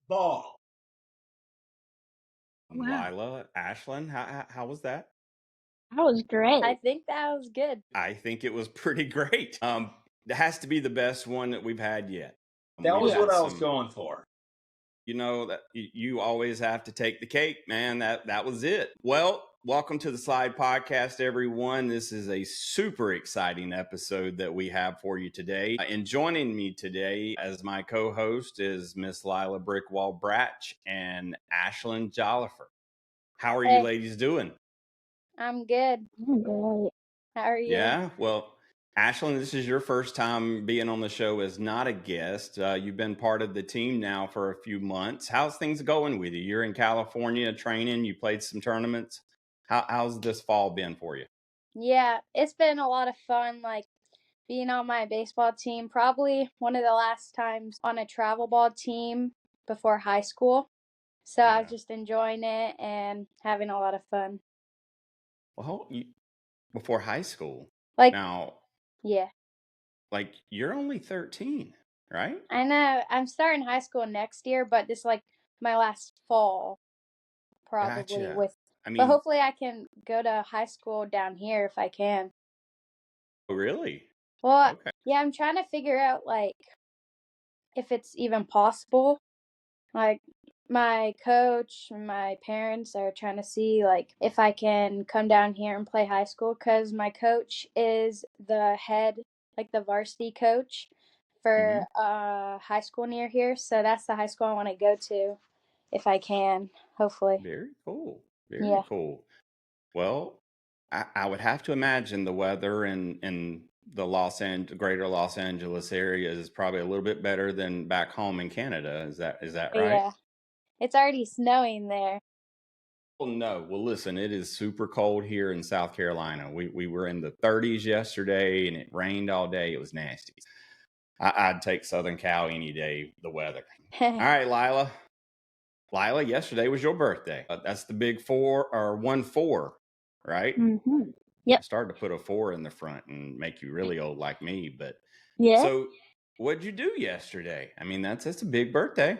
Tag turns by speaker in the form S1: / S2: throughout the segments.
S1: ball.
S2: Wow.
S3: Lila, Ashlyn, how was that?
S2: That was great.
S4: I think that was good.
S3: I think it was pretty great. It has to be the best one that we've had yet.
S1: That
S3: We've
S1: was
S3: had
S1: what I was
S3: some,
S1: going for.
S3: you know, that you always have to take the cake, man. That was it. Well, welcome to the Slide Podcast, everyone. This is a super exciting episode that we have for you today. And joining me today as my co-host is Miss Lila Brickwall Bratch and Ashlyn Jollifer. How are you
S4: Hey.
S3: ladies doing?
S4: I'm good.
S2: I'm great.
S4: How are you?
S3: Yeah, well, Ashlyn, this is your first time being on the show as not a guest. You've been part of the team now for a few months. How's things going with you? You're in California training. You played some tournaments. How's this fall been for you?
S4: Yeah, it's been a lot of fun, like being on my baseball team. Probably one of the last times on a travel ball team before high school. So I was just enjoying it and having a lot of fun.
S3: Well, before high school.
S4: Like,
S3: Now,
S4: yeah.
S3: like you're only 13, right?
S4: I know I'm starting high school next year, but this is like my last fall, probably
S3: Gotcha.
S4: with.
S3: I
S4: But
S3: mean,
S4: hopefully I can go to high school down here if I can.
S3: really?
S4: Well,
S3: Okay.
S4: yeah, I'm trying to figure out like if it's even possible. Like my coach and my parents are trying to see like if I can come down here and play high school because my coach is the head, like the varsity coach for high school near here. So that's the high school I want to go to if I can, hopefully.
S3: Very cool. Very
S4: Yeah.
S3: cool. Well, I would have to imagine the weather in the greater Los Angeles area is probably a little bit better than back home in Canada. Is that right?
S4: Yeah. It's already snowing there.
S3: Well, no. Well, listen, it is super cold here in South Carolina. We were in the 30s yesterday and it rained all day. It was nasty. I'd take Southern Cal any day, the weather. All right, Lila. Lila, yesterday was your birthday. That's the big 1-4, right?
S2: Mm-hmm. Yep.
S3: I started to put a 4 in the front and make you really old like me. But
S2: Yeah.
S3: so what'd you do yesterday? I mean, that's a big birthday.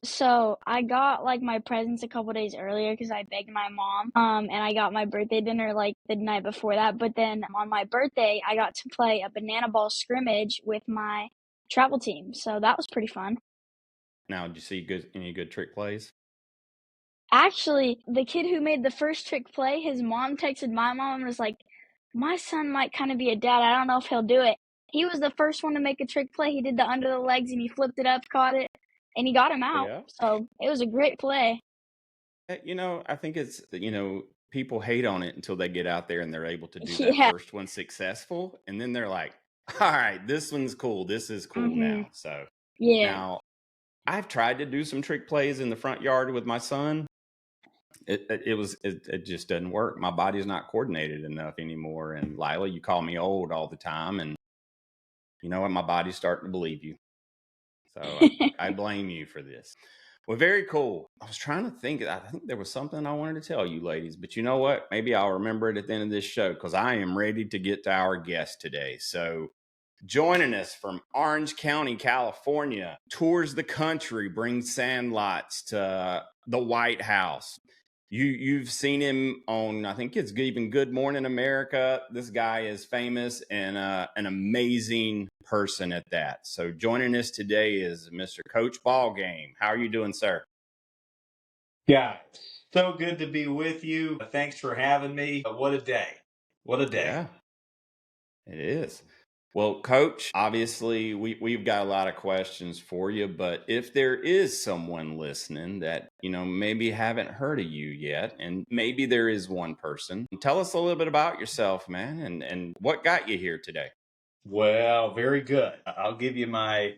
S2: So I got like my presents a couple days earlier because I begged my mom. And I got my birthday dinner like the night before that. But then on my birthday, I got to play a banana ball scrimmage with my travel team. So that was pretty fun.
S3: Now, did you see any good trick plays?
S2: Actually, the kid who made the first trick play, his mom texted my mom and was like, "My son might kind of be a dad. I don't know if he'll do it." He was the first one to make a trick play. He did the under the legs and he flipped it up, caught it, and he got him out.
S3: Yeah.
S2: So it was a great play.
S3: I think it's, people hate on it until they get out there and they're able to do that
S2: Yeah.
S3: first one successful. And then they're like, all right, this one's cool. This is cool now. So
S2: Yeah.
S3: now I've tried to do some trick plays in the front yard with my son. It just doesn't work. My body's not coordinated enough anymore. And Lila, you call me old all the time. And you know what? My body's starting to believe you. So I blame you for this. Well, very cool. I was trying to think. I think there was something I wanted to tell you, ladies, but you know what? Maybe I'll remember it at the end of this show because I am ready to get to our guest today. So, joining us from Orange County, California, tours the country, brings sandlots to the White House. You've seen him on, I think it's even Good Morning America. This guy is famous and an amazing person at that. So joining us today is Mr. Coach Ballgame. How are you doing, sir?
S1: Yeah, so good to be with you. Thanks for having me. What a day. What a day.
S3: Yeah, it is. Well, Coach, obviously we've got a lot of questions for you, but if there is someone listening that, maybe haven't heard of you yet, and maybe there is one person, tell us a little bit about yourself, man, and what got you here today.
S1: Well, very good. I'll give you my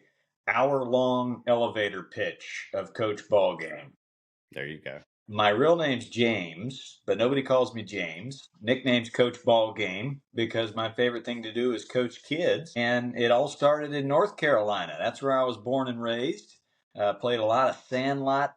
S1: hour-long elevator pitch of Coach Ballgame.
S3: There you go.
S1: My real name's James, but nobody calls me James. Nickname's Coach Ballgame because my favorite thing to do is coach kids. And it all started in North Carolina. That's where I was born and raised. Played a lot of sandlot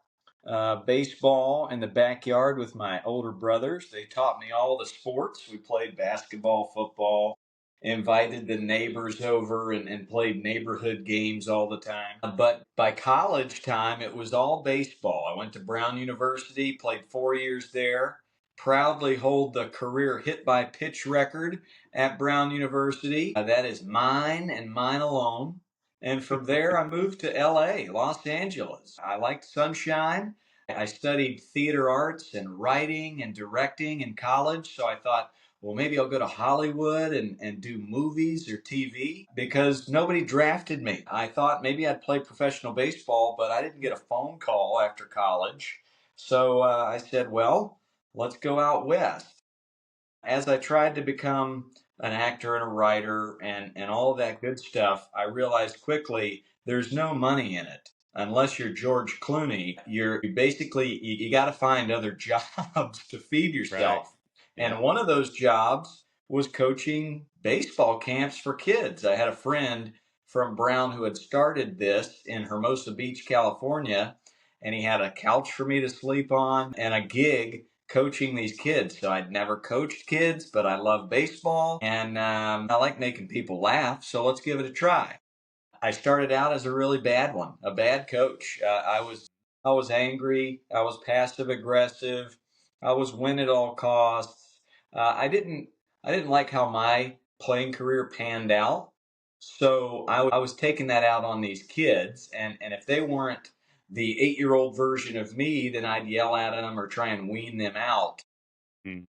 S1: baseball in the backyard with my older brothers. They taught me all the sports. We played basketball, football, invited the neighbors over and played neighborhood games all the time. But by college time, it was all baseball. I went to Brown University, played 4 years there, proudly hold the career hit by pitch record at Brown University. That is mine and mine alone. And from there, I moved to LA, Los Angeles. I liked sunshine. I studied theater arts and writing and directing in college. So I thought, well, maybe I'll go to Hollywood and do movies or TV because nobody drafted me. I thought maybe I'd play professional baseball, but I didn't get a phone call after college. So I said, well, let's go out west. As I tried to become an actor and a writer and all of that good stuff, I realized quickly there's no money in it. Unless you're George Clooney, you're basically, you got to find other jobs to feed
S3: Right.
S1: yourself.
S3: Yeah.
S1: And one of those jobs was coaching baseball camps for kids. I had a friend from Brown who had started this in Hermosa Beach, California, and he had a couch for me to sleep on and a gig coaching these kids. So I'd never coached kids, but I love baseball and I like making people laugh. So let's give it a try. I started out as a really bad one, a bad coach. I was angry. I was passive aggressive. I was win at all costs. I didn't like how my playing career panned out. So I was taking that out on these kids, and if they weren't the 8-year-old version of me, then I'd yell at them or try and wean them out.
S3: Mm.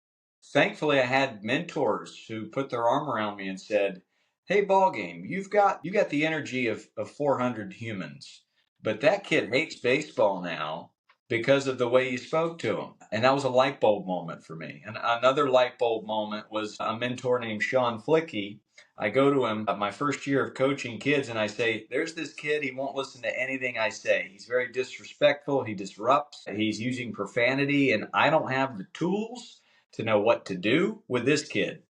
S1: Thankfully, I had mentors who put their arm around me and said, "Hey, Ballgame, you got the energy of 400 humans, but that kid hates baseball now because of the way you spoke to him." And that was a light bulb moment for me. And another light bulb moment was a mentor named Sean Flicky. I go to him my first year of coaching kids and I say, "There's this kid, he won't listen to anything I say. He's very disrespectful, he disrupts, he's using profanity, and I don't have the tools to know what to do with this kid."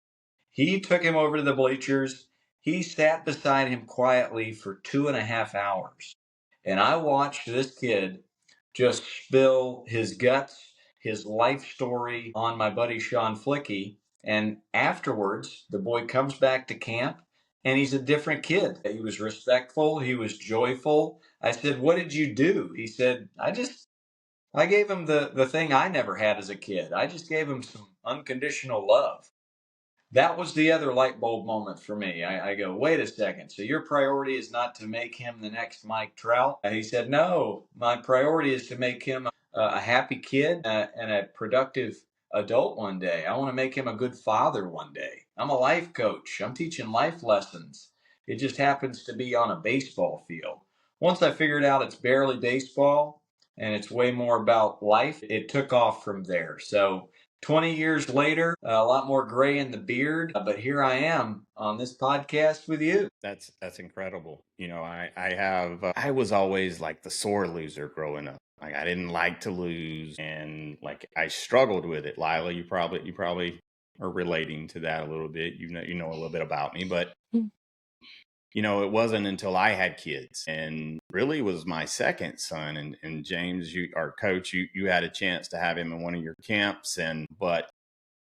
S1: He took him over to the bleachers. He sat beside him quietly for 2.5 hours. And I watched this kid just spill his guts, his life story on my buddy Sean Flicky. And afterwards, the boy comes back to camp and he's a different kid. He was respectful, he was joyful. I said, "What did you do?" He said, I gave him the thing I never had as a kid. I just gave him some unconditional love. That was the other light bulb moment for me. I go, wait a second. So your priority is not to make him the next Mike Trout? He said, no, my priority is to make him a happy kid and a productive adult one day. I want to make him a good father one day. I'm a life coach. I'm teaching life lessons. It just happens to be on a baseball field. Once I figured out it's barely baseball and it's way more about life, it took off from there. So 20 years later, a lot more gray in the beard, but here I am on this podcast with you.
S3: That's incredible. I was always like the sore loser growing up. Like I didn't like to lose, and like I struggled with it. Lila, you probably are relating to that a little bit. You know a little bit about me, but it wasn't until I had kids and really was my second son. And James, our coach, you had a chance to have him in one of your camps, but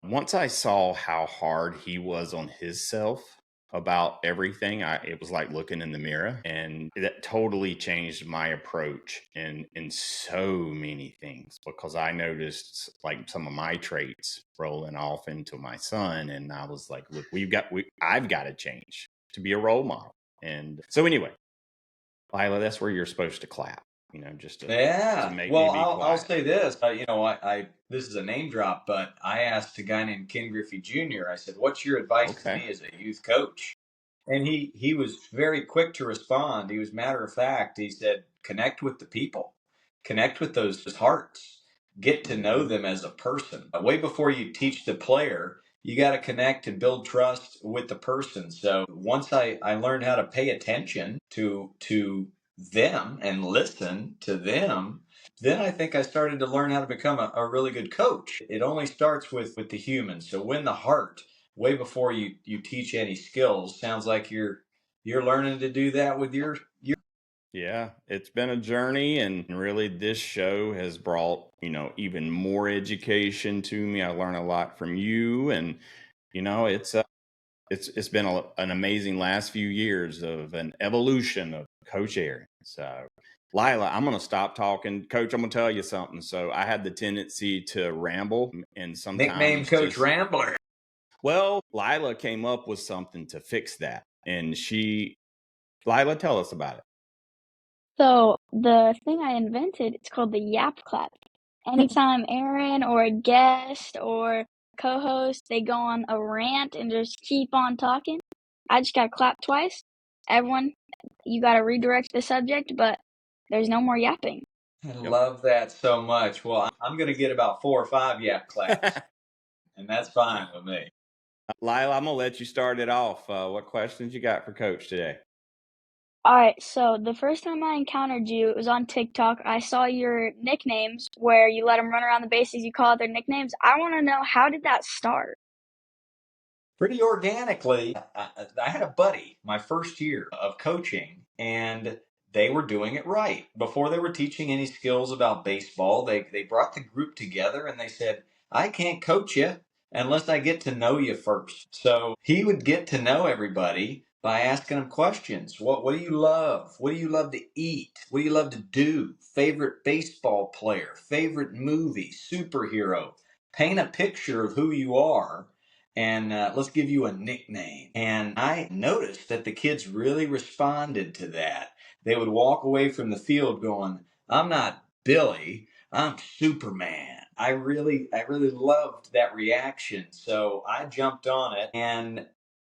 S3: once I saw how hard he was on himself about everything, it was like looking in the mirror, and that totally changed my approach in so many things because I noticed like some of my traits rolling off into my son, and I was like, look, I've got to change to be a role model. And so anyway, Lila, that's where you're supposed to clap. Just to
S1: Yeah.
S3: make me
S1: Well,
S3: be
S1: I'll
S3: quiet.
S1: say this. I this is a name drop, but I asked a guy named Ken Griffey Jr. I said, "What's your advice to
S3: Okay.
S1: me as a youth coach?" And he was very quick to respond. He was matter of fact. He said, "Connect with the people, connect with those hearts, get to know
S3: Mhm.
S1: them as a person. Way before you teach the player, you got to connect and build trust with the person." So once I learned how to pay attention to them and listen to them, then I think I started to learn how to become a really good coach. It only starts with the human. So win the heart way before you teach any skills. Sounds like you're learning to do that with your
S3: Yeah, it's been a journey, and really this show has brought, even more education to me. I learn a lot from you, and it's it's been an amazing last few years of an evolution of Coach Aaron. So, Lila, I'm going to stop talking. Coach, I'm going to tell you something. So, I had the tendency to ramble and
S1: Nickname
S3: sometimes
S1: Coach
S3: just,
S1: Rambler.
S3: well, Lila came up with something to fix that. And Lila, tell us about it.
S2: So the thing I invented, it's called the Yap Clap. Anytime Aaron or a guest or co-host, they go on a rant and just keep on talking, I just gotta clap twice. Everyone, you gotta redirect the subject, but there's no more yapping.
S1: I
S3: Yep.
S1: love that so much. Well, I'm going to get about 4 or 5 yap claps, and that's fine with me.
S3: Lila, I'm going to let you start it off. What questions you got for Coach today?
S2: Alright, so the first time I encountered you, it was on TikTok. I saw your nicknames where you let them run around the bases, you call out their nicknames. I want to know, how did that start?
S1: Pretty organically. I had a buddy my first year of coaching, and they were doing it right. Before they were teaching any skills about baseball, they brought the group together and they said, I can't coach you unless I get to know you first. So he would get to know everybody by asking them questions. What do you love? What do you love to eat? What do you love to do? Favorite baseball player? Favorite movie? Superhero? Paint a picture of who you are, and let's give you a nickname. And I noticed that the kids really responded to that. They would walk away from the field going, I'm not Billy, I'm Superman. I really loved that reaction. So I jumped on it, and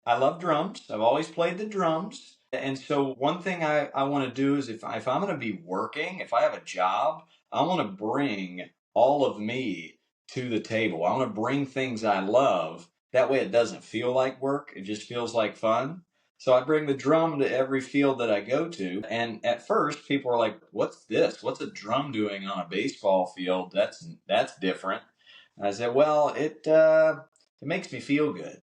S1: I love drums. I've always played the drums. And so one thing I want to do is if I'm going to be working, if I have a job, I want to bring all of me to the table. I want to bring things I love. That way it doesn't feel like work. It just feels like fun. So I bring the drum to every field that I go to. And at first people are like, what's this? What's a drum doing on a baseball field? That's different. And I said, well, it makes me feel good.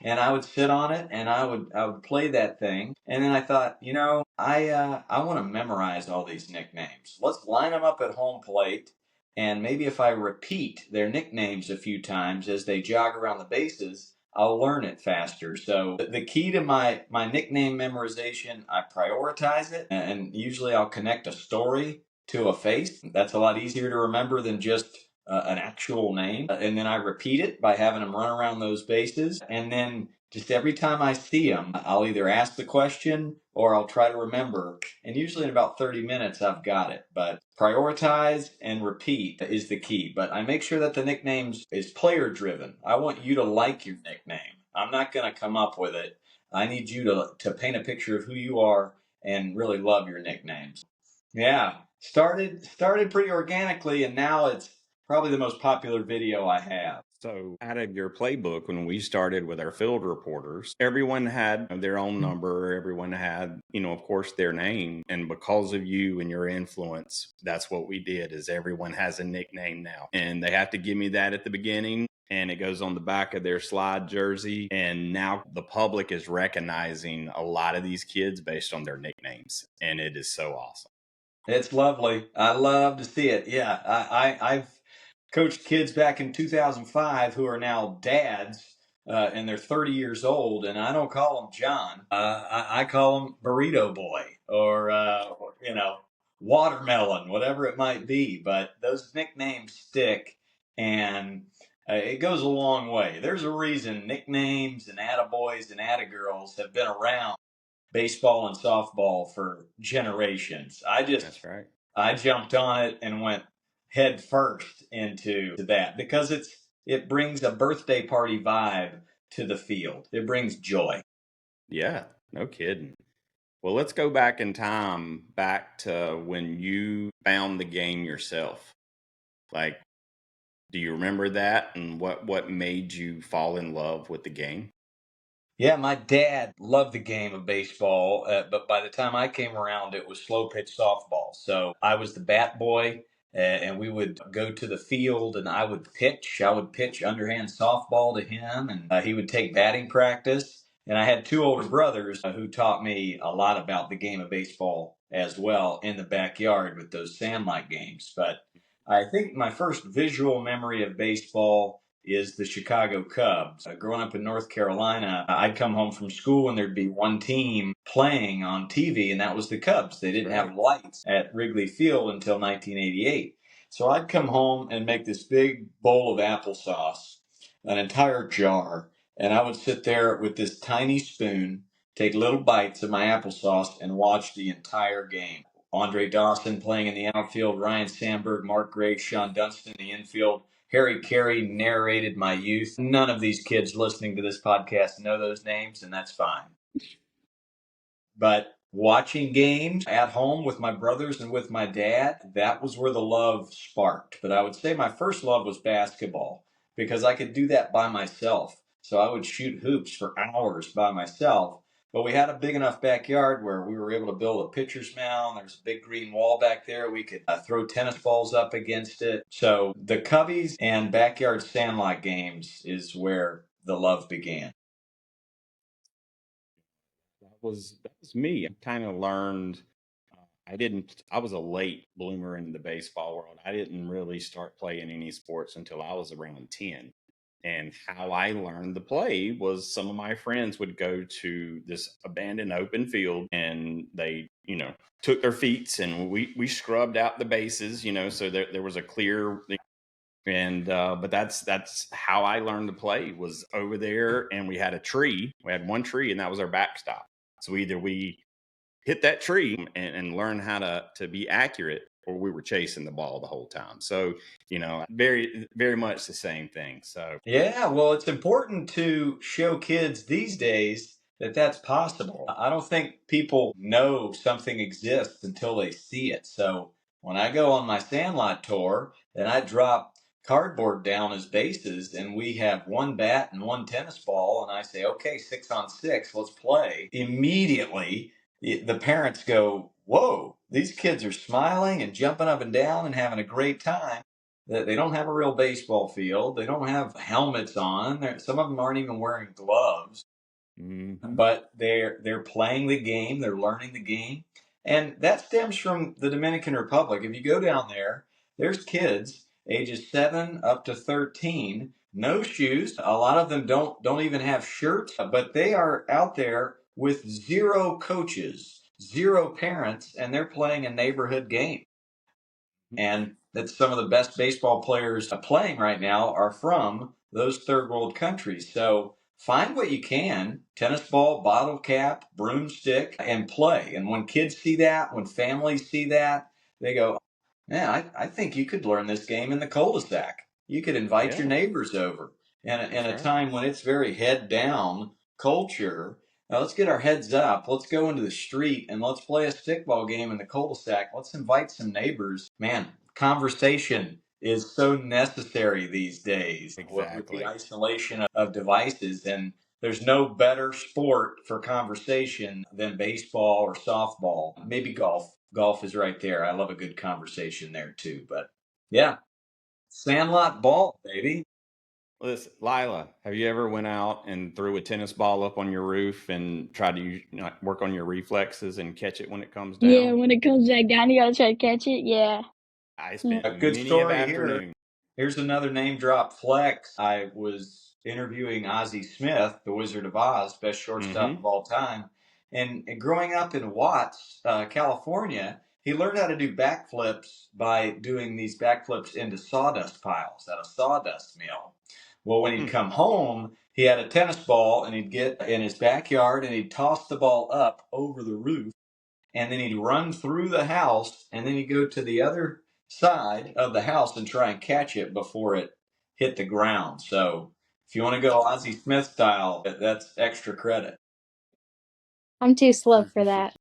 S1: And I would sit on it and I would play that thing. And then I thought, I want to memorize all these nicknames. Let's line them up at home plate, and maybe if I repeat their nicknames a few times as they jog around the bases, I'll learn it faster. So the key to my nickname memorization, I prioritize it, and usually I'll connect a story to a face. That's a lot easier to remember than just an actual name. And then I repeat it by having them run around those bases. And then just every time I see them, I'll either ask the question or I'll try to remember. And usually in about 30 minutes, I've got it. But prioritize and repeat is the key. But I make sure that the nicknames is player driven. I want you to like your nickname. I'm not going to come up with it. I need you to paint a picture of who you are and really love your nicknames. Yeah, started pretty organically, and now it's probably the most popular video I have.
S3: So, out of your playbook, when we started with our field reporters, everyone had their own number. Everyone had, of course, their name. And because of you and your influence, that's what we did. Is everyone has a nickname now, and they have to give me that at the beginning. And it goes on the back of their slide jersey. And now the public is recognizing a lot of these kids based on their nicknames, and it is so awesome.
S1: It's lovely. I love to see it. Yeah, I've coached kids back in 2005 who are now dads, and they're 30 years old, and I don't call them John. I call them Burrito Boy or Watermelon, whatever it might be. But those nicknames stick, and it goes a long way. There's a reason nicknames and attaboys and attagirls have been around baseball and softball for generations.
S3: That's right.
S1: I jumped on it and went head first into that because it brings a birthday party vibe to the field. It brings joy.
S3: Yeah, no kidding. Well, let's go back in time, back to when you found the game yourself. Like, do you remember that, and what made you fall in love with the game?
S1: Yeah, my dad loved the game of baseball, but by the time I came around, it was slow pitch softball. So I was the bat boy, and we would go to the field, and I would pitch. I would pitch underhand softball to him, and he would take batting practice. And I had two older brothers who taught me a lot about the game of baseball as well in the backyard with those sandlot games. But I think my first visual memory of baseball is the Chicago Cubs. Growing up in North Carolina, I'd come home from school and there'd be one team playing on TV, and that was the Cubs. They didn't have lights at Wrigley Field until 1988. So I'd come home and make this big bowl of applesauce, an entire jar, and I would sit there with this tiny spoon, take little bites of my applesauce, and watch the entire game. Andre Dawson playing in the outfield, Ryan Sandberg, Mark Gray, Sean Dunston in the infield. Harry Carey narrated my youth. None of these kids listening to this podcast know those names, and that's fine. But watching games at home with my brothers and with my dad, that was where the love sparked. But I would say my first love was basketball because I could do that by myself. So I would shoot hoops for hours by myself. But we had a big enough backyard where we were able to build a pitcher's mound. There's a big green wall back there. We could throw tennis balls up against it. So the Cubbies and backyard sandlot games is where the love began.
S3: That was me. I kind of learned. I was a late bloomer in the baseball world. I didn't really start playing any sports until I was around 10. And how I learned to play was some of my friends would go to this abandoned open field and they, took their feet and we scrubbed out the bases, so there was a clear. And but that's how I learned to play was over there, and we had a tree. We had one tree, and that was our backstop. So either we hit that tree and learn how to be accurate, or we were chasing the ball the whole time. So very very much the same thing. So
S1: yeah, well, it's important to show kids these days that that's possible. I don't think people know something exists until they see it. So when I go on my Sandlot tour and I drop cardboard down as bases and we have one bat and one tennis ball and I say, okay, 6-on-6, let's play. Immediately, the parents go, whoa, these kids are smiling and jumping up and down and having a great time. They don't have a real baseball field. They don't have helmets on. Some of them aren't even wearing gloves. Mm-hmm. But they're playing the game. They're learning the game, and that stems from the Dominican Republic. If you go down there, there's kids ages 7 up to 13, no shoes. A lot of them don't even have shirts, but they are out there with zero coaches, zero parents, and they're playing a neighborhood game. And that some of the best baseball players playing right now are from those third world countries. So find what you can, tennis ball, bottle cap, broomstick, and play. And when kids see that, when families see that, they go, yeah, I think you could learn this game in the cul-de-sac. You could invite your neighbors over. And in a time when it's very head down culture, let's get our heads up. Let's go into the street and let's play a stickball game in the cul-de-sac. Let's invite some neighbors. Man, conversation is so necessary these days. Exactly. With the isolation of devices. And there's no better sport for conversation than baseball or softball. Maybe golf. Golf is right there. I love a good conversation there too. But yeah, Sandlot ball, baby.
S3: Listen, Lila, have you ever went out and threw a tennis ball up on your roof and tried to work on your reflexes and catch it when it comes down?
S2: Yeah, when it comes back down, you gotta try to catch it. Yeah.
S3: I spent
S1: a good
S3: many
S1: story
S3: an afternoon.
S1: Here. Here's another name drop flex. I was interviewing Ozzie Smith, the Wizard of Oz, best shortstop of all time. And growing up in Watts, California, he learned how to do backflips by doing these backflips into sawdust piles at a sawdust mill. Well, when he'd come home, he had a tennis ball and he'd get in his backyard and he'd toss the ball up over the roof. And then he'd run through the house and then he'd go to the other side of the house and try and catch it before it hit the ground. So if you want to go Ozzie Smith style, that's extra credit.
S4: I'm too slow for that.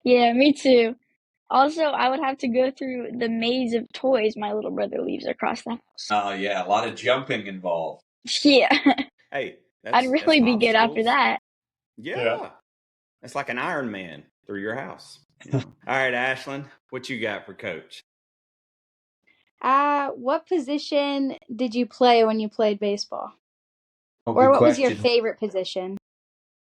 S2: Yeah, me too. Also, I would have to go through the maze of toys my little brother leaves across the house.
S1: Oh, yeah, a lot of jumping involved.
S2: Yeah.
S3: Hey,
S2: I'd really be good after that.
S3: Yeah. It's like an Iron Man through your house. All right, Ashlyn, what you got for Coach?
S4: What position did you play when you played baseball?
S1: Oh,
S4: or what question. Was your favorite position?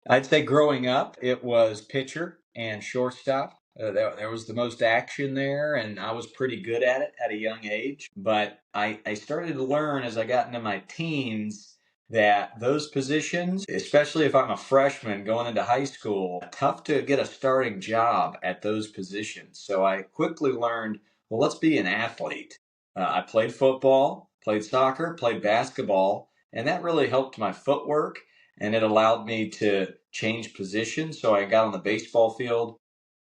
S1: I'd say growing up, it was pitcher and shortstop. There was the most action there, and I was pretty good at it at a young age. But I started to learn as I got into my teens that those positions, especially if I'm a freshman going into high school, tough to get a starting job at those positions. So I quickly learned, well, let's be an athlete. I played football, played soccer, played basketball, and that really helped my footwork, and it allowed me to change positions. So I got on the baseball field.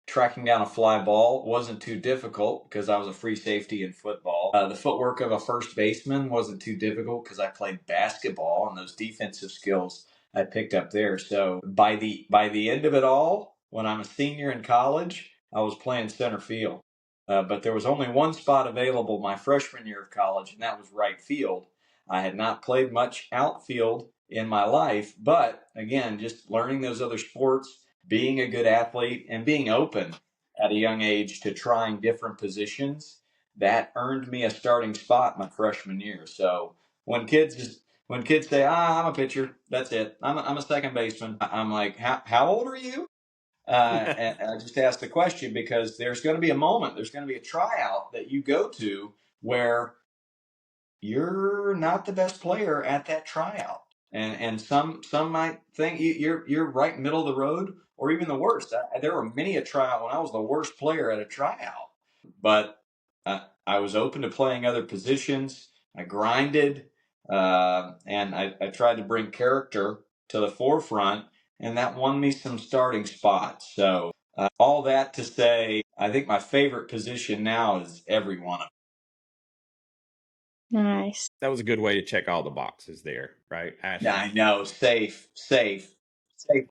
S1: Tracking down a fly ball wasn't too difficult because I was a free safety in football. The footwork of a first baseman wasn't too difficult because I played basketball, and those defensive skills I picked up there. So by the end of it all, when I'm a senior in college, I was playing center field. But there was only one spot available my freshman year of college, and that was right field. I had not played much outfield in my life, but again, just learning those other sports, being a good athlete, and being open at a young age to trying different positions, that earned me a starting spot my freshman year. So when kids say, I'm a pitcher, that's it. I'm a second baseman. I'm like, how old are you? And I just asked the question because there's going to be a moment, there's going to be a tryout that you go to where you're not the best player at that tryout. And some might think you're right middle of the road or even the worst. There were many a tryout when I was the worst player at a tryout, but I was open to playing other positions. I grinded, and I tried to bring character to the forefront, and that won me some starting spots. So all that to say, I think my favorite position now is every one of
S4: Nice.
S3: That was a good way to check all the boxes there, right,
S1: them.
S3: Ashley?
S1: I know, safe, safe, safe.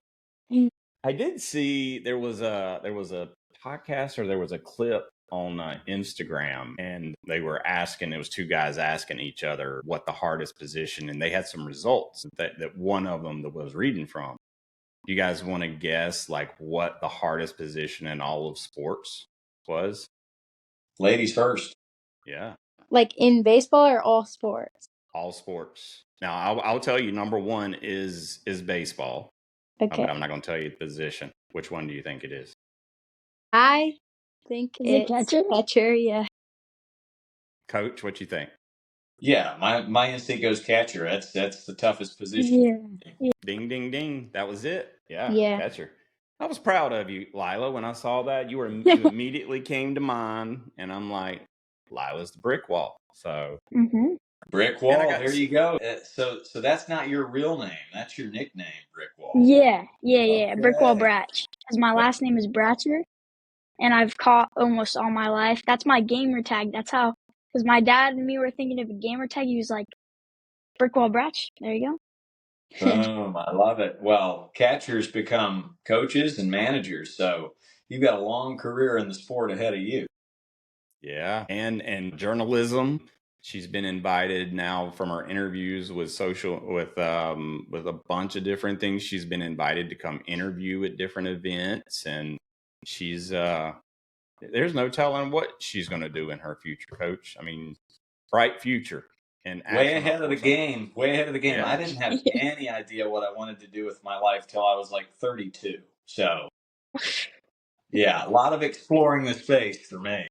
S3: I did see there was a podcast or there was a clip on Instagram, and they were asking. It was two guys asking each other what the hardest position, and they had some results that one of them that was reading from. You guys want to guess like what the hardest position in all of sports was?
S1: Ladies first.
S3: Yeah,
S4: Like in baseball or all sports?
S3: all sports. Now I'll tell you, number one is baseball,
S4: Okay.
S3: but I'm not going to tell you the position. Which one do you think it is?
S4: I think
S2: Is it
S4: it's
S2: catcher?
S4: catcher, yeah.
S3: Coach, what you think?
S1: Yeah, my instinct goes catcher. That's the toughest position.
S2: Yeah.
S3: Ding, ding, ding. That was it. Yeah,
S4: Yeah.
S3: catcher. I was proud of you, Lila. When I saw that, you immediately came to mind, and I'm like, Lila's the brick wall. So,
S2: Mm-hmm.
S1: Brick
S3: and I
S1: Wall.
S3: got
S1: There you go. So that's not your real name. That's your nickname, Brick Wall.
S2: Yeah. Brickwall
S1: Okay.
S2: Bratch. Because my
S1: Well,
S2: last name is Bratcher, and I've caught almost all my life. That's my gamer tag. That's how. Because my dad and me were thinking of a gamer tag. He was like, Brickwall Bratch. There you go.
S1: boom. I love it. Well, catchers become coaches and managers, so you've got a long career in the sport ahead of you.
S3: yeah, and journalism. She's been invited now from her interviews with with a bunch of different things. She's been invited to come interview at different events, and she's there's no telling what she's going to do in her future, Coach. I mean, bright future. And
S1: Way
S3: Ashley, of
S1: ahead of the
S3: course,
S1: game. Way ahead of the game. I
S3: yeah.
S1: didn't have any idea what I wanted to do with my life till I was like 32. So, yeah, a lot of exploring the space for me.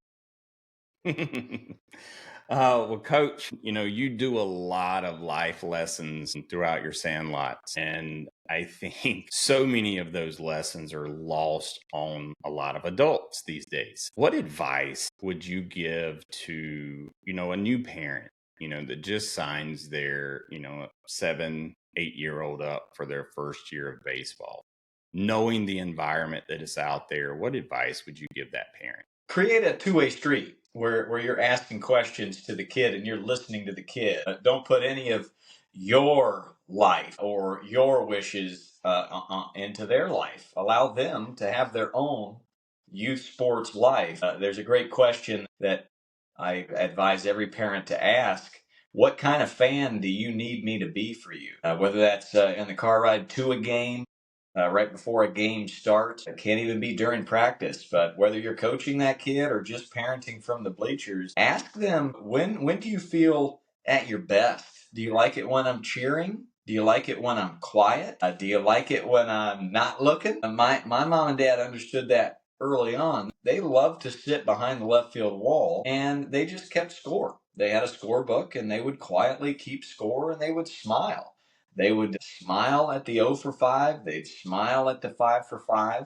S3: Well, Coach, you do a lot of life lessons throughout your sandlots. And I think so many of those lessons are lost on a lot of adults these days. What advice would you give to, a new parent, that just signs their, 7, 8-year-old up for their first year of baseball? Knowing the environment that is out there, what advice would you give that parent?
S1: Create a two-way street where you're asking questions to the kid and you're listening to the kid. Don't put any of your life or your wishes into their life. Allow them to have their own youth sports life. There's a great question that I advise every parent to ask. What kind of fan do you need me to be for you? Whether that's in the car ride to a game, right before a game starts. It can't even be during practice. But whether you're coaching that kid or just parenting from the bleachers, ask them when do you feel at your best? Do you like it when I'm cheering? Do you like it when I'm quiet? Do you like it when I'm not looking? My mom and dad understood that early on, they loved to sit behind the left field wall and they just kept score. They had a scorebook and they would quietly keep score and they would smile. They would smile at the 0 for 5, they'd smile at the 5 for 5,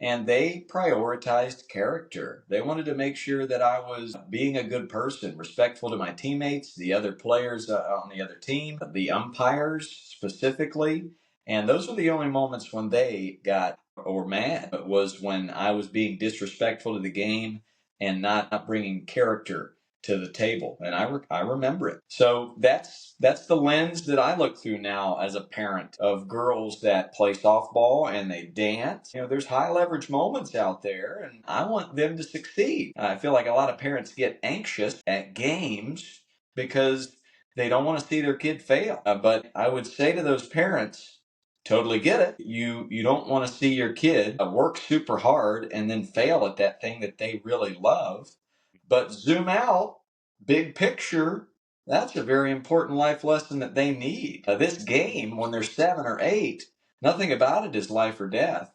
S1: and they prioritized character. They wanted to make sure that I was being a good person, respectful to my teammates, the other players on the other team, the umpires specifically. And those were the only moments when they got or mad. It was when I was being disrespectful to the game and not bringing character to the table, and I remember it. So that's the lens that I look through now as a parent of girls that play softball and they dance. There's high leverage moments out there, and I want them to succeed. I feel like a lot of parents get anxious at games because they don't want to see their kid fail. But I would say to those parents, totally get it. You don't want to see your kid work super hard and then fail at that thing that they really love. But zoom out, big picture, that's a very important life lesson that they need. This game, when they're 7 or 8, nothing about it is life or death.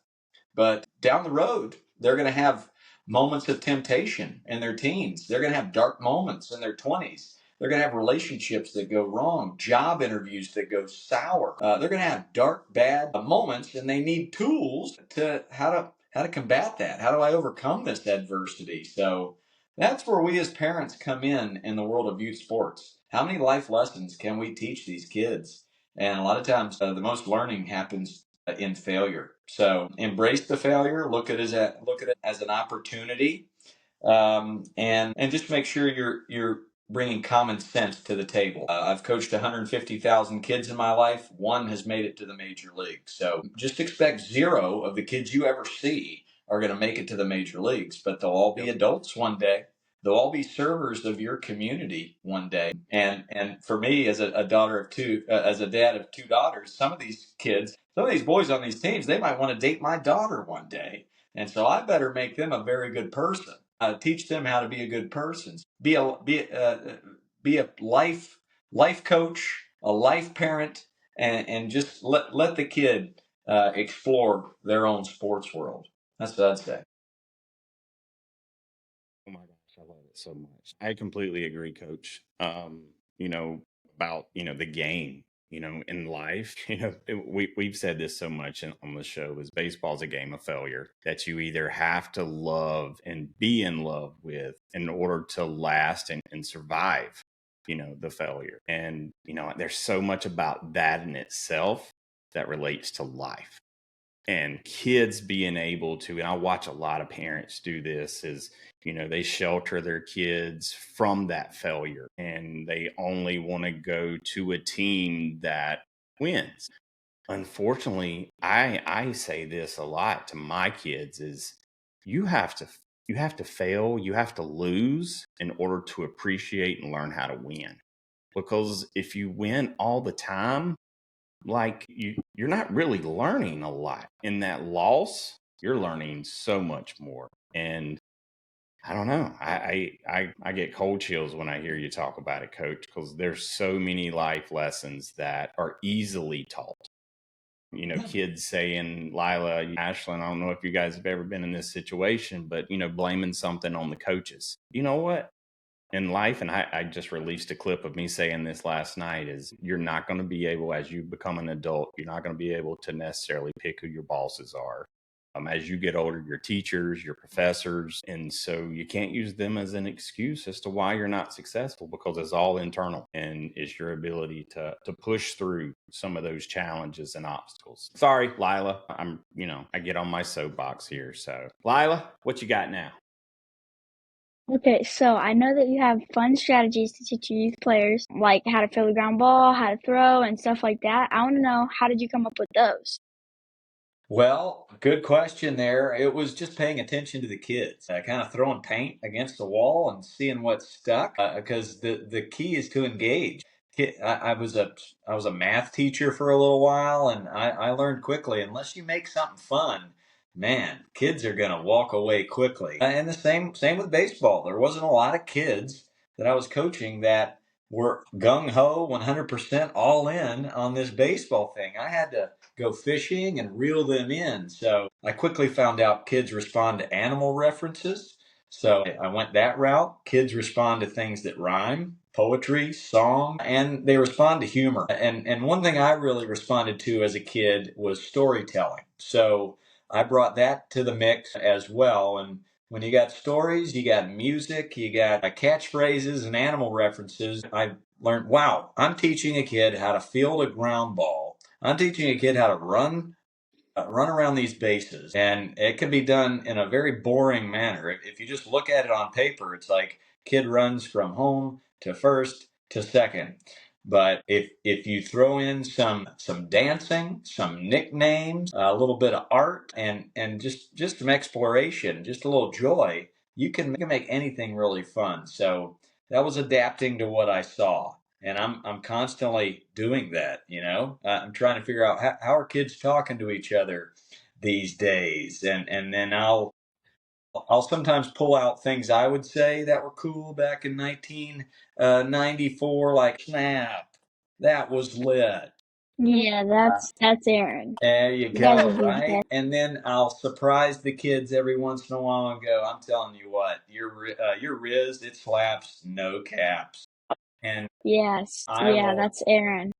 S1: But down the road, they're going to have moments of temptation in their teens. They're going to have dark moments in their 20s. They're going to have relationships that go wrong, job interviews that go sour. They're going to have dark, bad moments, and they need tools to how to combat that. How do I overcome this adversity? So that's where we as parents come in the world of youth sports. How many life lessons can we teach these kids? And a lot of times, the most learning happens in failure. So embrace the failure. Look at it as an opportunity, and just make sure you're bringing common sense to the table. I've coached 150,000 kids in my life. One has made it to the major leagues. So just expect 0 of the kids you ever see are going to make it to the major leagues, but they'll all be adults one day. They'll all be servers of your community one day. And for me, as a daughter of two, as a dad of 2 daughters, some of these kids, some of these boys on these teams, they might want to date my daughter one day. And so I better make them a very good person. Teach them how to be a good person. Be a life coach, a life parent, and just let the kid explore their own sports world. That's what I'd say.
S3: Oh my gosh, I love it so much. I completely agree, Coach. You know, about, the game, in life, we've said this so much on the show is baseball's a game of failure that you either have to love and be in love with in order to last and survive, the failure. And, there's so much about that in itself that relates to life. And kids being able to, and I watch a lot of parents do this, is they shelter their kids from that failure and they only want to go to a team that wins. Unfortunately, I say this a lot to my kids is you have to fail, you have to lose in order to appreciate and learn how to win. Because if you win all the time, like you're not really learning a lot. In that loss, you're learning so much more. And I don't know. I get cold chills when I hear you talk about it, Coach, because there's so many life lessons that are easily taught. Kids saying, Lila, Ashlyn, I don't know if you guys have ever been in this situation, but blaming something on the coaches. You know what? In life, and I just released a clip of me saying this last night, is you're not going to be able, as you become an adult, you're not going to be able to necessarily pick who your bosses are. As you get older, your teachers, your professors, and so you can't use them as an excuse as to why you're not successful, because it's all internal and it's your ability to push through some of those challenges and obstacles. Sorry, Lila, I get on my soapbox here. So Lila, what you got now?
S2: Okay, so I know that you have fun strategies to teach your youth players, like how to field a ground ball, how to throw, and stuff like that. I want to know, how did you come up with those?
S1: Well, good question there. It was just paying attention to the kids, kind of throwing paint against the wall and seeing what stuck. Because the key is to engage. I was a math teacher for a little while, and I learned quickly, unless you make something fun, man, kids are gonna walk away quickly. And the same with baseball. There wasn't a lot of kids that I was coaching that were gung ho, 100% all in on this baseball thing. I had to go fishing and reel them in. So I quickly found out kids respond to animal references. So I went that route. Kids respond to things that rhyme, poetry, song, and they respond to humor. And one thing I really responded to as a kid was storytelling. So I brought that to the mix as well. And when you got stories, you got music, you got catchphrases and animal references, I learned, wow, I'm teaching a kid how to field a ground ball. I'm teaching a kid how to run around these bases, and it can be done in a very boring manner. If you just look at it on paper, it's like kid runs from home to first to second. But if you throw in some dancing, some nicknames, a little bit of art, and just some exploration, just a little joy, you can make anything really fun. So that was adapting to what I saw, and I'm constantly doing that. I'm trying to figure out how are kids talking to each other these days, and then I'll sometimes pull out things I would say that were cool back in 1994, like snap, that was lit.
S2: Yeah, that's Aaron.
S1: There you
S2: You guys
S1: go,
S2: would be the
S1: right?
S2: best.
S1: And then I'll surprise the kids every once in a while and go, I'm telling you what, your Riz, it slaps, no caps. And
S2: Yes,
S1: I
S2: yeah,
S1: will
S2: that's Aaron.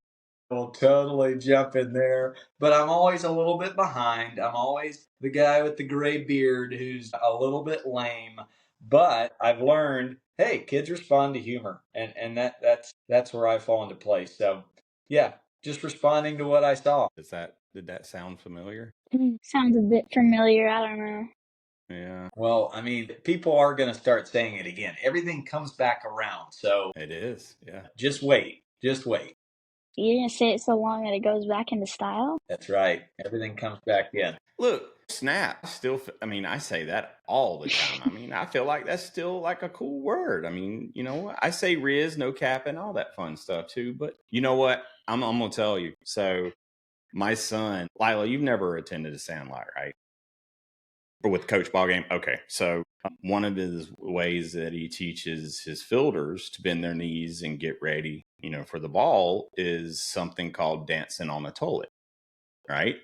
S1: will totally jump in there, but I'm always a little bit behind. I'm always the guy with the gray beard who's a little bit lame. But I've learned, hey, kids respond to humor, and that's where I fall into place. So, yeah, just responding to what I saw.
S3: Did that sound familiar?
S2: Sounds a bit familiar. I don't know.
S3: Yeah,
S1: Well, I mean, people are going to start saying it again. Everything comes back around. So
S3: it is. Yeah.
S1: just wait. Just wait.
S2: You're gonna say it so long that it goes back into style?
S1: That's right. Everything comes back in.
S3: Look, snap. Still, I mean, I say that all the time. I mean, I feel like that's still like a cool word. I mean, you know what? I say Riz, no cap, and all that fun stuff too. But you know what? I'm gonna tell you. So, my son, Lila, you've never attended a Sandlot, right? Or with Coach Ballgame. Okay, so one of his ways that he teaches his fielders to bend their knees and get ready, for the ball is something called dancing on a toilet, right?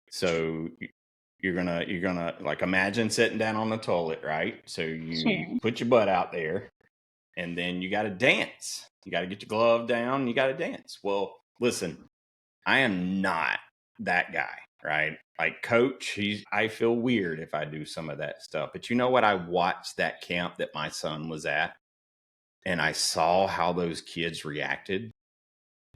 S3: So you're gonna like imagine sitting down on the toilet, right? So you
S2: Sure.
S3: put your butt out there, and then you got to dance. You got to get your glove down. You got to dance. Well, listen, I am not that guy, right? Like Coach, I feel weird if I do some of that stuff. But you know what? I watched that camp that my son was at, and I saw how those kids reacted,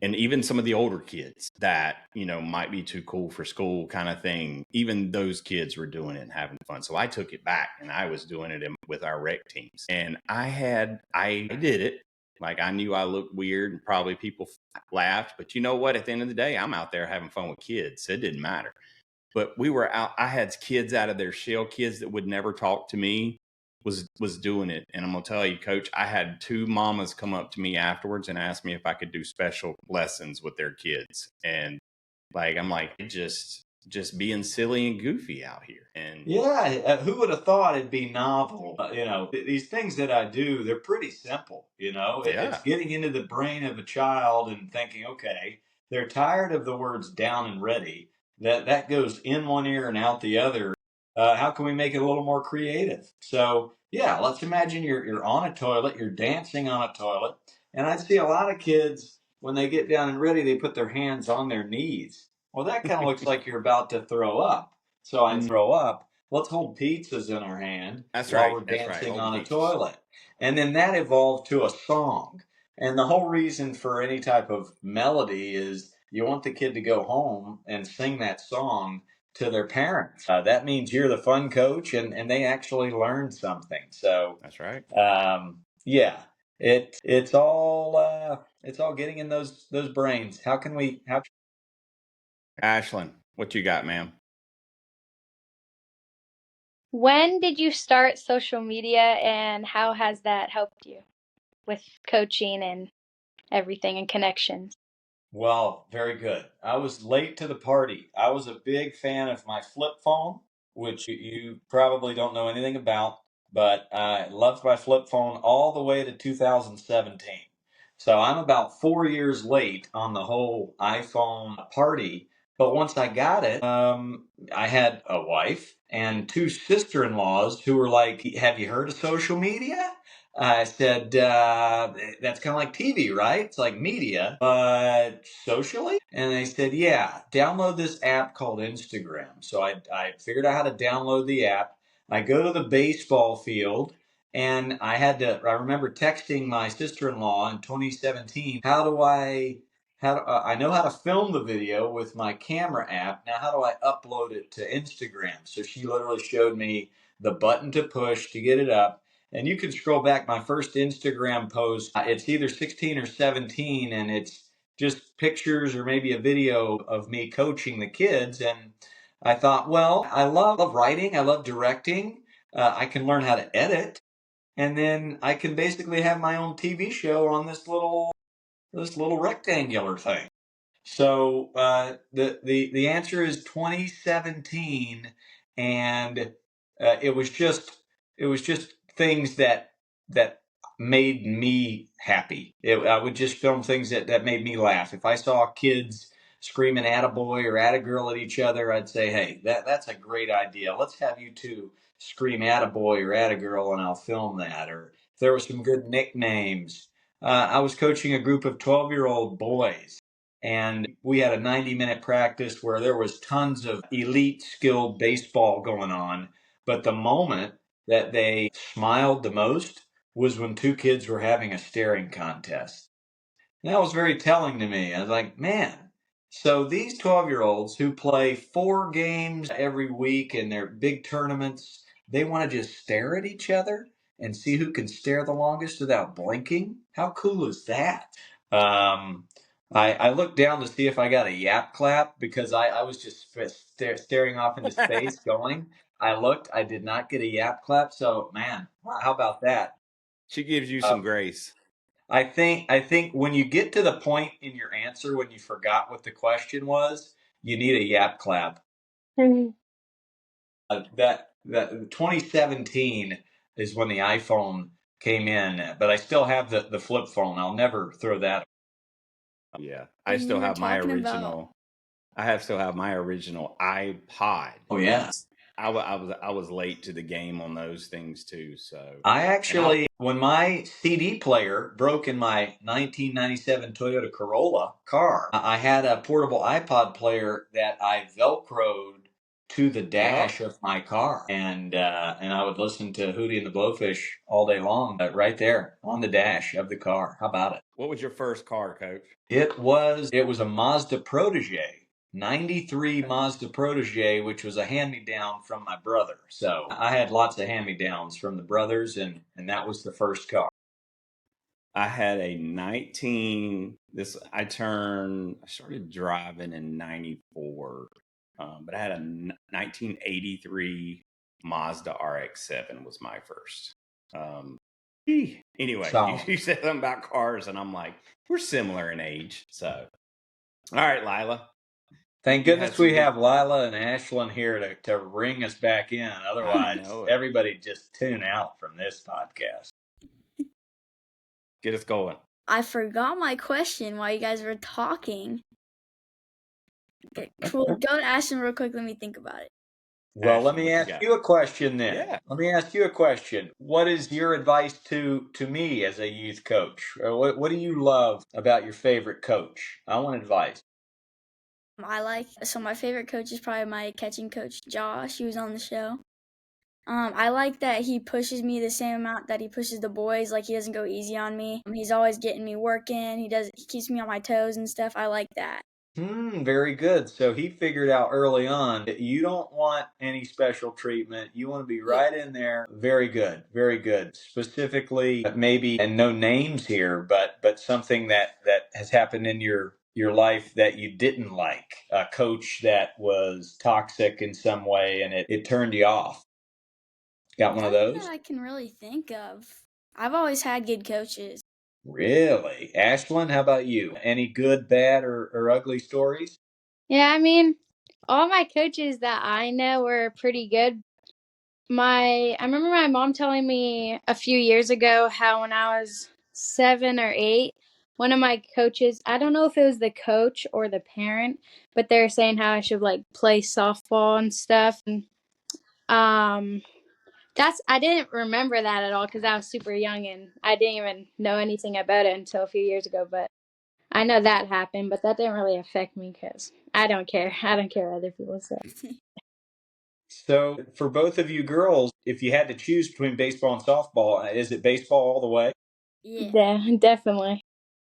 S3: and even some of the older kids that might be too cool for school kind of thing, even those kids were doing it and having fun. So I took it back, and I was doing it with our rec teams, and I did it like I knew I looked weird and probably people laughed, but you know what, at the end of the day, I'm out there having fun with kids, so it didn't matter. But we were out, I had kids out of their shell, kids that would never talk to me, was doing it. And I'm gonna tell you, Coach, I had two mamas come up to me afterwards and ask me if I could do special lessons with their kids. And like I'm like, just being silly and goofy out here. And
S1: Yeah, who would have thought it'd be novel? These things that I do, they're pretty simple. It's
S3: yeah,
S1: getting into the brain of a child and thinking, okay, they're tired of the words down and ready. That goes in one ear and out the other. How can we make it a little more creative? So, yeah, let's imagine you're on a toilet, you're dancing on a toilet, and I see a lot of kids when they get down and ready, they put their hands on their knees. Well, that kind of looks like you're about to throw up. So I throw up. Let's hold pizzas in our hand
S3: that's
S1: while
S3: right.
S1: we're
S3: That's right.
S1: dancing
S3: Hold
S1: on
S3: the
S1: a
S3: pizzas.
S1: toilet. And then that evolved to a song. And the whole reason for any type of melody is you want the kid to go home and sing that song to their parents. That means you're the fun coach, and they actually learn something. So,
S3: That's right.
S1: yeah, it's all getting in those brains. How
S3: Ashlyn, what you got, ma'am?
S4: When did you start social media and how has that helped you with coaching and everything and connections?
S1: Well, very good. I was late to the party. I was a big fan of my flip phone, which you probably don't know anything about, but I loved my flip phone all the way to 2017. So I'm about 4 years late on the whole iPhone party. But once I got it, I had a wife and two sister-in-laws who were like, "Have you heard of social media?" I said, "That's kind of like TV, right? It's like media, but socially." And they said, "Yeah, download this app called Instagram." So I figured out how to download the app. I go to the baseball field and I remember texting my sister-in-law in 2017, I know how to film the video with my camera app. Now, how do I upload it to Instagram? So she literally showed me the button to push to get it up. And you can scroll back my first Instagram post. It's either 16 or 17, and it's just pictures or maybe a video of me coaching the kids. And I thought, well, I love writing, I love directing. I can learn how to edit, and then I can basically have my own TV show on this little rectangular thing. So the answer is 2017, and it was just things that made me happy. I would just film things that made me laugh. If I saw kids screaming "attaboy" or "attagirl" at each other, I'd say, "Hey, that's a great idea. Let's have you two scream "attaboy" or "attagirl," and I'll film that." Or if there were some good nicknames. I was coaching a group of 12-year-old boys, and we had a 90-minute practice where there was tons of elite skilled baseball going on. But the moment that they smiled the most was when two kids were having a staring contest. And that was very telling to me. I was like, man, so these 12-year-olds who play 4 games every week in their big tournaments, they want to just stare at each other and see who can stare the longest without blinking. How cool is that? Um, I looked down to see if I got a yap clap because I was just staring off into space going. I looked, I did not get a yap clap. So, man, how about that?
S3: She gives you
S1: Uh,
S3: some grace.
S1: I think when you get to the point in your answer when you forgot what the question was, you need a yap clap. That 2017 is when the iPhone came in, but I still have the flip phone. I'll never throw that.
S3: Yeah, I
S2: When you
S3: still
S2: were
S3: have my
S2: talking about
S3: original. Still have my original iPod.
S1: Oh yeah.
S3: I was late to the game on those things too. So,
S1: I
S3: and I
S1: actually, when my CD player broke in my 1997 Toyota Corolla car, I had a portable iPod player that I Velcroed to the
S3: Yep.
S1: dash of my car, and I would listen to Hootie and the Blowfish all day long, right there on the dash of the car. How about it?
S3: What was your first car, Coach?
S1: It was a Mazda Protege. 93 Mazda Protege, which was a hand me down from my brother. So I had lots of hand me downs from the brothers, and that was the first car.
S3: I had a 19. This I started driving in '94, but I had a 1983 Mazda RX-7 was my first. Anyway,
S1: Solid.
S3: you said something about cars, and I'm like, we're similar in age. So, all right, Lila,
S1: Thank
S3: you had
S1: goodness
S3: some
S1: we
S3: good.
S1: have Lila and Ashlyn here to ring us back in.
S3: I
S1: Otherwise,
S3: know it.
S1: everybody just tune out from this podcast.
S3: Get us going.
S2: I forgot my question while you guys were talking. Okay, cool. Go to Ashton real quick. Let me think about it.
S1: Well, let
S3: Ashlyn,
S1: me
S3: what you
S1: ask
S3: got?
S1: you a question then.
S3: Yeah.
S1: Let me ask you a question. What is your advice to me as a youth coach? Or what do you love about your favorite coach? I want advice.
S2: So my favorite coach is probably my catching coach, Josh. He was on the show. I like that he pushes me the same amount that he pushes the boys. Like, he doesn't go easy on me. He's always getting me working. He keeps me on my toes and stuff. I like that.
S1: Very good. So he figured out early on that you don't want any special treatment. You want to be
S2: Yeah.
S1: right in there. Very good. Very good. Specifically, maybe, and no names here, but something that has happened in your life that you didn't like. A coach that was toxic in some way and it turned you off. Got one of
S2: Nothing that
S1: those?
S2: I can really think of. I've always had good coaches.
S1: Really? Ashlyn, how about you? Any good, bad, or ugly stories?
S4: Yeah, I mean, all my coaches that I know were pretty good. I remember my mom telling me a few years ago how when I was 7 or 8, one of my coaches, I don't know if it was the coach or the parent, but they're saying how I should like play softball and stuff. And I didn't remember that at all because I was super young and I didn't even know anything about it until a few years ago. But I know that happened, but that didn't really affect me because I don't care. I don't care what other people say.
S1: So, for both of you girls, if you had to choose between baseball and softball, is it baseball all the way?
S2: Yeah.
S4: Definitely.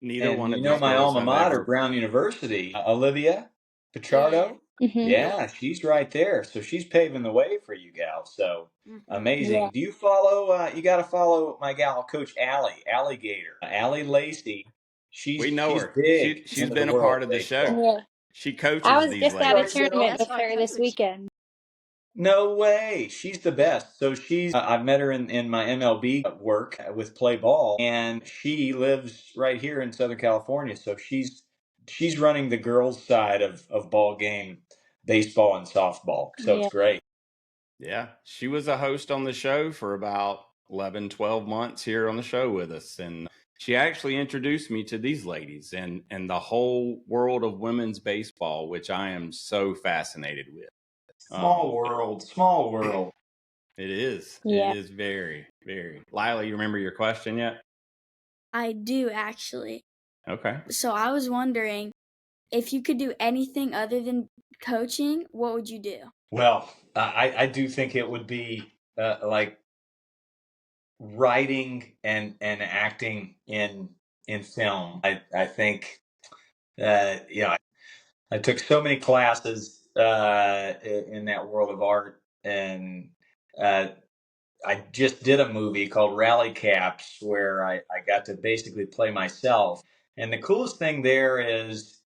S3: Neither
S1: And
S3: one
S1: you
S3: of
S1: know
S3: these
S1: my
S3: girls
S1: alma
S3: have
S1: mater,
S3: ever.
S1: Brown University, Olivia
S2: Yeah.
S1: Pichardo.
S4: Mm-hmm.
S1: Yeah, she's right there. So she's paving the way for you gals. So amazing.
S4: Yeah.
S1: Do you follow? You got to follow my gal, Coach Allie, Alligator, Allie Lacey.
S3: We know
S1: She's
S3: her.
S1: big
S3: She's
S1: into the
S3: been a
S1: world
S3: part
S1: of
S3: of the show.
S1: baseball.
S4: Yeah.
S3: She
S4: I
S3: coaches
S4: was
S3: these
S4: just at a
S1: Right,
S3: ladies.
S4: tournament
S2: That's
S4: with
S2: my
S4: her this
S2: coach.
S4: weekend.
S1: No way. She's the best. So I've met her in my MLB work with Play Ball, and she lives right here in Southern California. So she's running the girls' side of ball game, baseball and softball. So it's
S4: Yeah.
S1: great.
S3: Yeah, she was a host on the show for about 11, 12 months here on the show with us. And she actually introduced me to these ladies and the whole world of women's baseball, which I am so fascinated with.
S1: Small world, small world.
S3: It is. It
S4: Yeah.
S3: is very, very. Lila, you remember your question yet?
S2: I do actually.
S3: Okay.
S2: So I was wondering if you could do anything other than coaching, what would you do?
S1: Well, I do think it would be like writing and acting in film. I think I took so many classes in that world of art, and uh, I just did a movie called Rally Caps where I got to basically play myself. And the coolest thing there is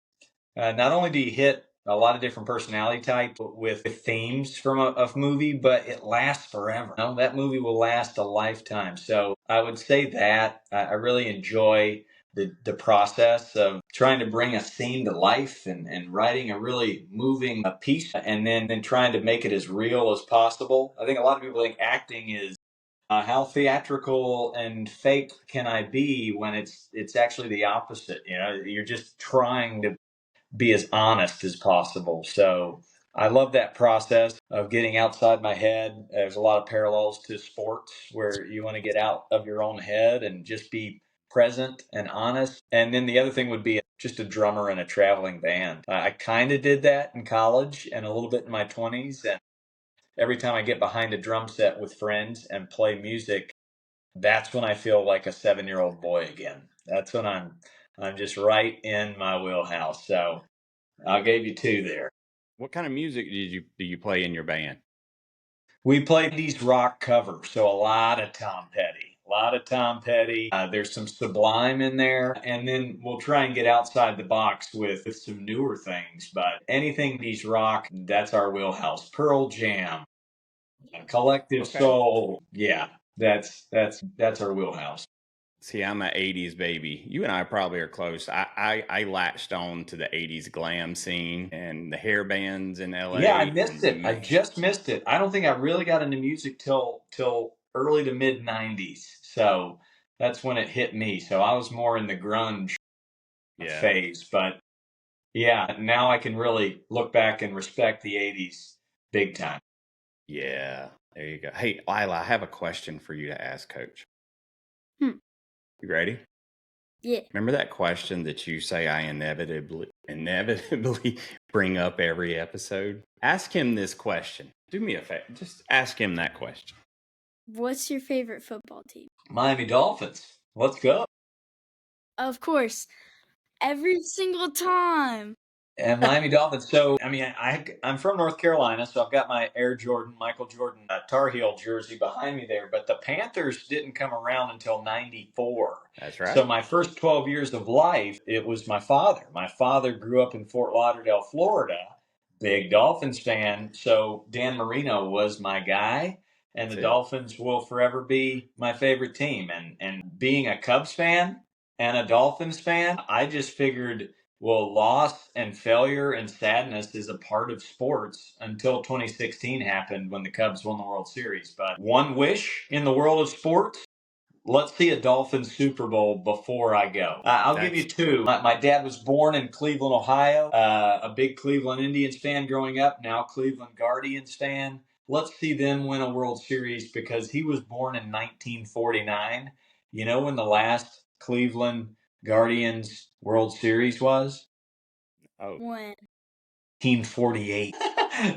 S1: not only do you hit a lot of different personality types with themes from a movie, but it lasts forever. You know, that movie will last a lifetime. So I would say that I really enjoy the process of trying to bring a scene to life and writing a really moving piece and then trying to make it as real as possible. I think a lot of people think acting is how theatrical and fake can I be when it's actually the opposite. You know, you're just trying to be as honest as possible. So I love that process of getting outside my head. There's a lot of parallels to sports where you want to get out of your own head and just be present and honest. And then the other thing would be just a drummer in a traveling band. I kind of did that in college and a little bit in my 20s. And every time I get behind a drum set with friends and play music, that's when I feel like a 7-year old boy again. That's when I'm just right in my wheelhouse. So I gave you two there.
S3: What kind of music do you play in your band?
S1: We played these rock covers, so a lot of Tom Petty. A lot of Tom Petty. There's some Sublime in there, and then we'll try and get outside the box with some newer things. But anything these rock, that's our wheelhouse. Pearl Jam, Collective
S3: Okay.
S1: Soul, yeah, that's our wheelhouse.
S3: See, I'm an 80s baby. You and I probably are close. I latched on to the 80s glam scene and the hair bands in
S1: Yeah, I
S3: LA.
S1: missed
S3: And
S1: it. I
S3: man,
S1: just missed it. I don't think I really got into music till early to mid '90s. So that's when it hit me. So I was more in the grunge
S3: yeah,
S1: phase. But yeah, now I can really look back and respect the '80s big time.
S3: yeah. There you go. Hey, Lila, I have a question for you to ask Coach.
S2: Hmm.
S3: You ready?
S2: Yeah.
S3: Remember that question that you say I inevitably bring up every episode? Ask him this question. Do me a favor. Just ask him that question.
S2: What's your favorite football team?
S1: Miami Dolphins. Let's go.
S2: Of course. Every single time.
S1: And Miami Dolphins. So, I mean, I'm from North Carolina, so I've got my Air Jordan, Michael Jordan Tar Heel jersey behind me there. But the Panthers didn't come around until '94.
S3: That's
S1: So
S3: right.
S1: my first 12 years of life, it was my father. My father grew up in Fort Lauderdale, Florida, big Dolphins fan. So Dan Marino was my guy, and the
S3: That's it.
S1: Dolphins will forever be my favorite team. And being a Cubs fan and a Dolphins fan, I just figured, well, loss and failure and sadness is a part of sports until 2016 happened when the Cubs won the World Series. But one wish in the world of sports, let's see a Dolphins Super Bowl before I go. I'll give you two. My dad was born in Cleveland, Ohio, a big Cleveland Indians fan growing up, now Cleveland Guardians fan. Let's see them win a World Series because he was born in 1949. You know when the last Cleveland Guardians World Series was?
S3: Oh,
S2: When?
S1: 1948.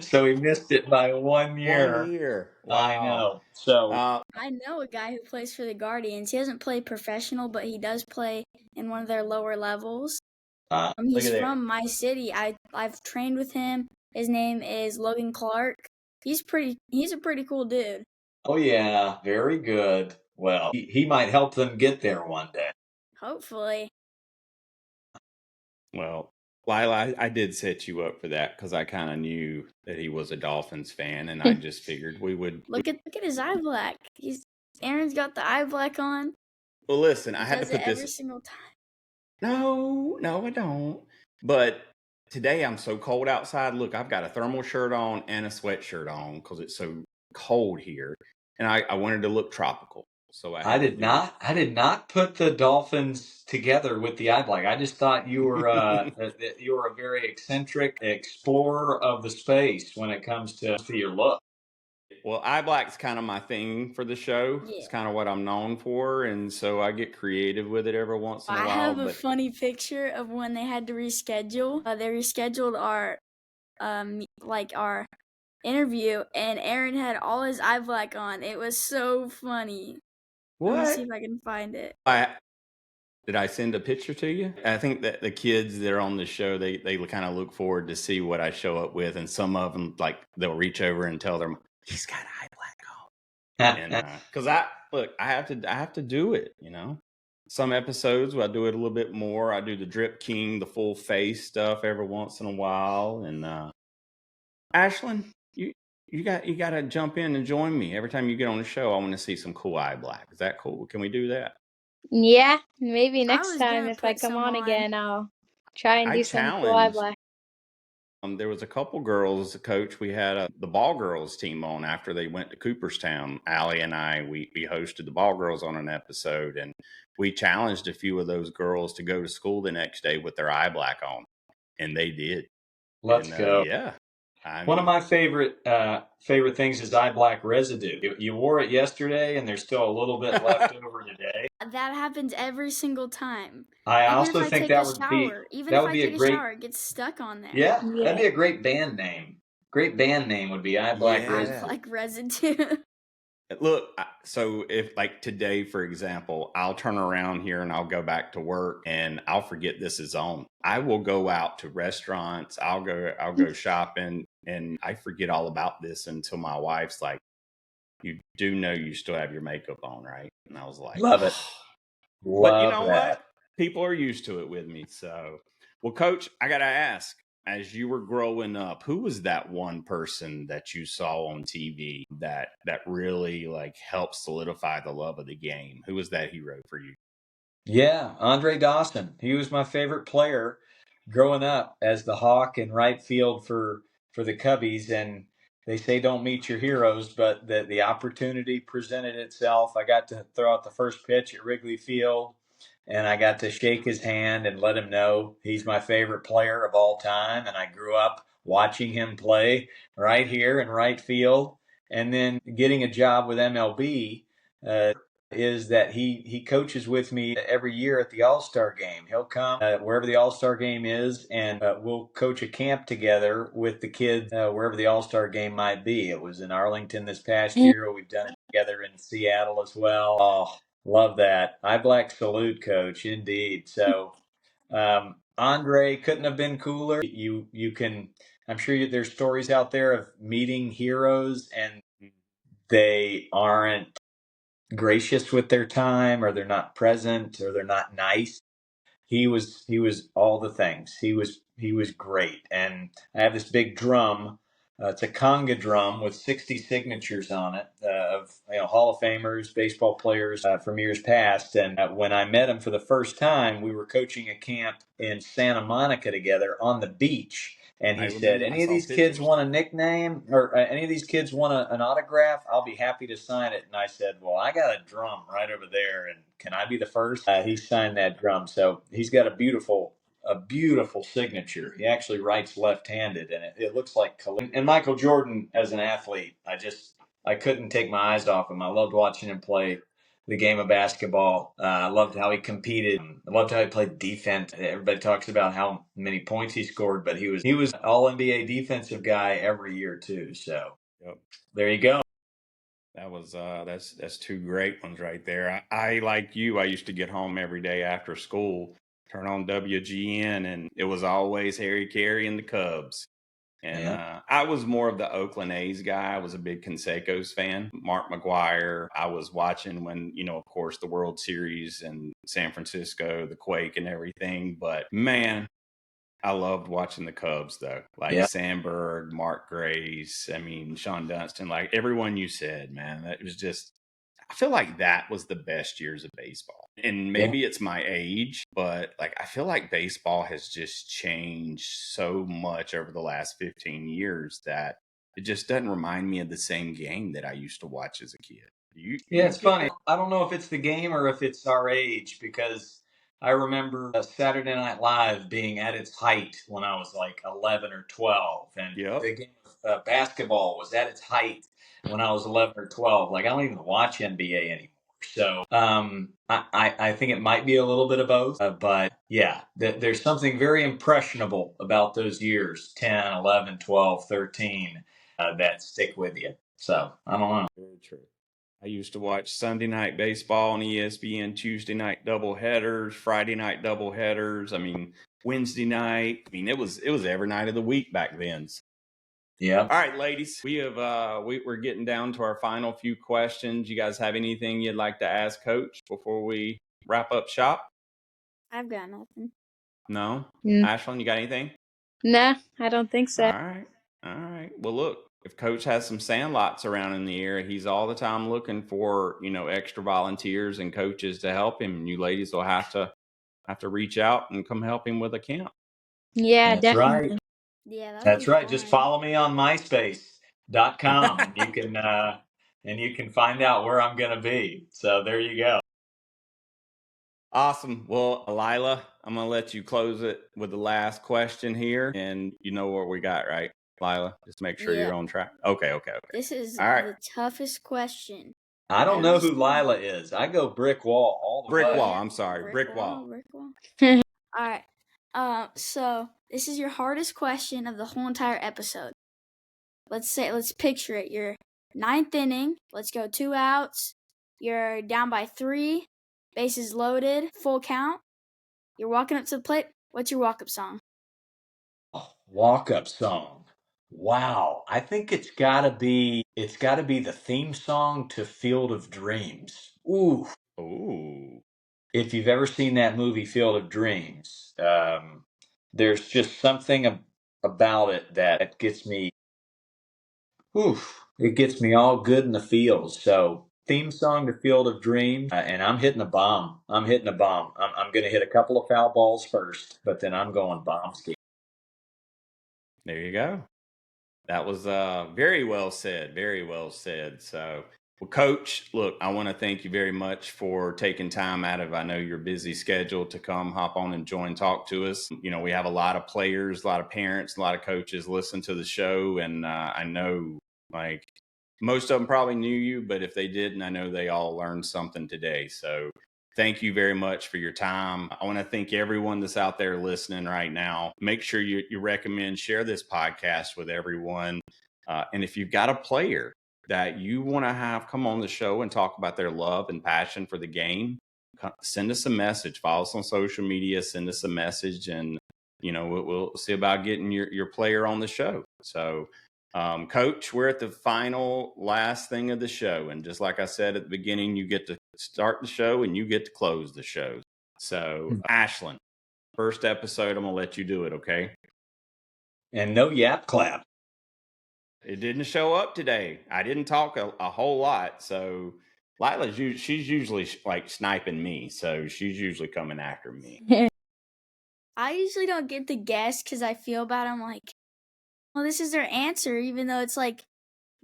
S1: So he missed it by 1 year.
S3: 1 year.
S1: I
S3: Wow.
S1: know. So
S2: I know a guy who plays for the Guardians. He doesn't play professional, but he does play in one of their lower levels.
S1: look
S2: He's
S1: at there.
S2: from my city. I've trained with him. His name is Logan Clark. He's a pretty cool dude.
S1: Oh yeah, very good. Well, he might help them get there one day.
S2: Hopefully.
S3: Well, Lila, I did set you up for that because I kind of knew that he was a Dolphins fan, and I just figured we would.
S2: Look at his eye black. Aaron's got the eye black on.
S3: Well, listen, I
S2: He
S3: had to
S2: does
S3: put
S2: it
S3: this.
S2: every single time.
S3: No, I don't. But today I'm so cold outside. Look, I've got a thermal shirt on and a sweatshirt on because it's so cold here, and I wanted to look tropical. So
S1: I did not put the Dolphins together with the eye black. I just thought you were that you were a very eccentric explorer of the space when it comes to your look.
S3: Well, eye black's kind of my thing for the show.
S2: Yeah.
S3: It's kind of what I'm known for, and so I get creative with it every once in a while.
S2: I have a funny picture of when they had to reschedule. They rescheduled our interview, and Aaron had all his eye black on. It was so funny.
S3: What?
S2: Let me see if I can find it.
S3: Did I send a picture to you? I think that the kids that are on the show, they kind of look forward to see what I show up with, and some of them they'll reach over and tell them he's got eye black on, and because I have to do it. Some episodes I do it a little bit more. I do the Drip King, the full face stuff every once in a while, and Ashlyn, you got to jump in and join me every time you get on the show. I want to see some cool eye black. Is that cool? Can we do that?
S4: Yeah, maybe
S2: I
S4: next
S2: was
S4: time
S2: gonna
S4: if I
S2: put
S4: come
S2: some
S4: on
S2: on.
S4: again, I'll try and
S3: I
S4: do some cool eye
S3: challenged.
S4: black.
S3: There was a couple girls, Coach. We had the ball girls team on after they went to Cooperstown. Allie and I, we hosted the ball girls on an episode, and we challenged a few of those girls to go to school the next day with their eye black on, and they did.
S1: Let's go.
S3: Yeah.
S1: One of my favorite things is eye black residue. You wore it yesterday, and there's still a little bit left over today.
S2: That happens every single time.
S1: I
S2: Even
S1: also
S2: if I
S1: think
S2: take
S1: that
S2: a
S1: would
S2: shower,
S1: be
S2: even if I
S1: a
S2: take a
S1: great
S2: shower, it gets stuck on there.
S1: yeah, that'd be a great band name. Great band name would be eye black residue.
S2: Like residue.
S3: Look, so if today, for example, I'll turn around here and I'll go back to work and I'll forget this is on. I will go out to restaurants. I'll go shopping, and I forget all about this until my wife's like, "You do know you still have your makeup on, right?" And I was like,
S1: Love it.
S3: But you know what? People are used to it with me. So, well, Coach, I got to ask, as you were growing up, who was that one person that you saw on TV that really helped solidify the love of the game? Who was that hero for you?
S1: Yeah, Andre Dawson. He was my favorite player growing up as the Hawk in right field for the Cubbies. And they say don't meet your heroes, but the opportunity presented itself. I got to throw out the first pitch at Wrigley Field, and I got to shake his hand and let him know he's my favorite player of all time. And I grew up watching him play right here in right field. And then getting a job with MLB is that he coaches with me every year at the All-Star game. He'll come wherever the All-Star game is, and we'll coach a camp together with the kids wherever the All-Star game might be. It was in Arlington this past year. We've done it together in Seattle as well. Oh, love that. Eye black salute, Coach, indeed. So Andre couldn't have been cooler. You can, I'm sure there's stories out there of meeting heroes and they aren't gracious with their time, or they're not present, or they're not nice. He was all the things. He was great. And I have this big drum. It's a conga drum with 60 signatures on it of Hall of Famers, baseball players from years past. And when I met him for the first time, we were coaching a camp in Santa Monica together on the beach. And he
S3: I
S1: said,
S3: remember. I
S1: any of
S3: saw
S1: these kids
S3: pictures.
S1: want a nickname or any of these kids want an autograph? I'll be happy to sign it. And I said, well, I got a drum right over there. And can I be the first? He signed that drum. So he's got a beautiful signature. He actually writes left-handed, and it looks like. And Michael Jordan, as an athlete, I couldn't take my eyes off him. I loved watching him play the game of basketball. I loved how he competed. I loved how he played defense. Everybody talks about how many points he scored, but he was all NBA defensive guy every year too. So
S3: Yep.
S1: there you go.
S3: That was that's two great ones right there. I like you. I used to get home every day after school, turn on WGN, and it was always Harry Carey and the Cubs. And I was more of the Oakland A's guy. I was a big Canseco's fan. Mark McGwire. I was watching when, of course, the World Series and San Francisco, the quake and everything. But man, I loved watching the Cubs, though. Like Sandberg, Mark Grace, Sean Dunston, like everyone you said, man. That was just, I feel like that was the best years of baseball. And maybe it's my age, but like I feel like baseball has just changed so much over the last 15 years that it just doesn't remind me of the same game that I used to watch as a kid.
S1: It's funny. I don't know if it's the game or if it's our age, because I remember Saturday Night Live being at its height when I was like 11 or 12. And the game of basketball was at its height when I was 11 or 12. Like, I don't even watch NBA anymore. So I think it might be a little bit of both. But yeah, there's something very impressionable about those years, 10, 11, 12, 13, that stick with you. So I don't know.
S3: Very true. I used to watch Sunday night baseball on ESPN, Tuesday night doubleheaders, Friday night doubleheaders. Wednesday night. It was every night of the week back then.
S1: Yeah.
S3: All right, ladies, we have we're getting down to our final few questions. You guys have anything you'd like to ask Coach before we wrap up shop?
S2: I've got nothing.
S3: No? Ashlyn, you got anything?
S4: No, I don't think so.
S3: All right. Well, look, if Coach has some sandlots around in the area, he's all the time looking for, extra volunteers and coaches to help him. You ladies will have to reach out and come help him with a camp.
S4: Yeah,
S1: That's
S4: definitely.
S1: right.
S2: Yeah,
S1: That's right. Just follow me on myspace.com and you can find out where I'm going to be. So there you go.
S3: Awesome. Well, Lila, I'm going to let you close it with the last question here. And you know what we got, right, Lila? Just make sure you're on track. Okay.
S2: This is
S3: all
S2: the toughest question.
S1: I don't know who Lila is. I go brick wall all the way.
S3: Brick wall. I'm sorry. Brick wall.
S2: All right. So this is your hardest question of the whole entire episode. Let's picture it. You're ninth inning. Let's go 2 outs. You're down by 3. Bases loaded. Full count. You're walking up to the plate. What's your walk-up song?
S1: Walk-up song. Wow. I think it's gotta be the theme song to Field of Dreams. Ooh. If you've ever seen that movie Field of Dreams, there's just something about it that gets me. It gets me all good in the feels. So theme song to Field of Dreams, and I'm hitting a bomb. I'm going to hit a couple of foul balls first, but then I'm going bomb ski.
S3: There you go. That was very well said. Very well said. So, well, Coach, look, I want to thank you very much for taking time out of, I know, your busy schedule to come hop on and join talk to us. We have a lot of players, a lot of parents, a lot of coaches listen to the show. And I know, like, most of them probably knew you, but if they didn't, I know they all learned something today. So thank you very much for your time. I want to thank everyone that's out there listening right now. Make sure you share this podcast with everyone. And if you've got a player that you want to have come on the show and talk about their love and passion for the game, send us a message. Follow us on social media. Send us a message, and we'll see about getting your player on the show. So, Coach, we're at the last thing of the show. And just like I said at the beginning, you get to start the show and you get to close the show. So, Ashlyn, first episode, I'm going to let you do it, okay?
S1: And no yap clap.
S3: It didn't show up today. I didn't talk a whole lot. So, Lila, she's usually like sniping me. So, she's usually coming after me.
S2: I usually don't get the guess because I feel bad. I'm like, Well, this is their answer, even though it's like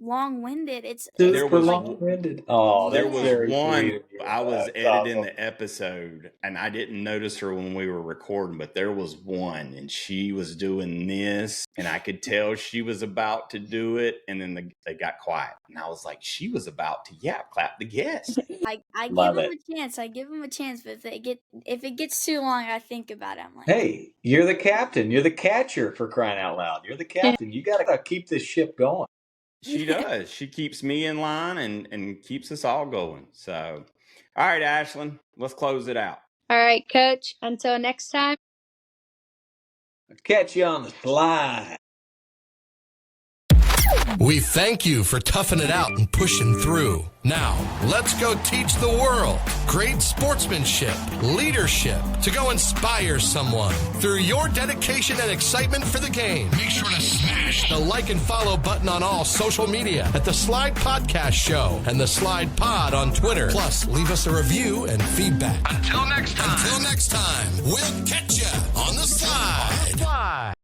S2: long-winded. It's
S1: Super
S3: was-
S1: long-winded. Oh,
S3: There
S1: that's
S3: was
S1: very
S3: one
S1: sweet of you.
S3: I was
S1: That's
S3: editing
S1: awesome.
S3: the episode and I didn't notice her when we were recording, but there was one and she was doing this and I could tell she was about to do it, and then they got quiet and I was like, she was about to clap the guest.
S2: I
S1: Love
S2: give them
S1: it.
S2: a chance. I give them a chance, but if it gets too long, I think about it. I'm like,
S1: Hey, you're the captain. You're the catcher, for crying out loud. You're the captain. You got to keep this ship going.
S3: She does. She keeps me in line and keeps us all going. So, all right, Ashlyn, let's close it out.
S4: All right, Coach. Until next time.
S1: Catch you on the slide.
S5: We thank you for toughing it out and pushing through. Now, let's go teach the world great sportsmanship, leadership, to go inspire someone through your dedication and excitement for the game. Make sure to smash the like and follow button on all social media at The Slide Podcast Show and The Slide Pod on Twitter. Plus, leave us a review and feedback. Until next time, we'll catch you on the slide.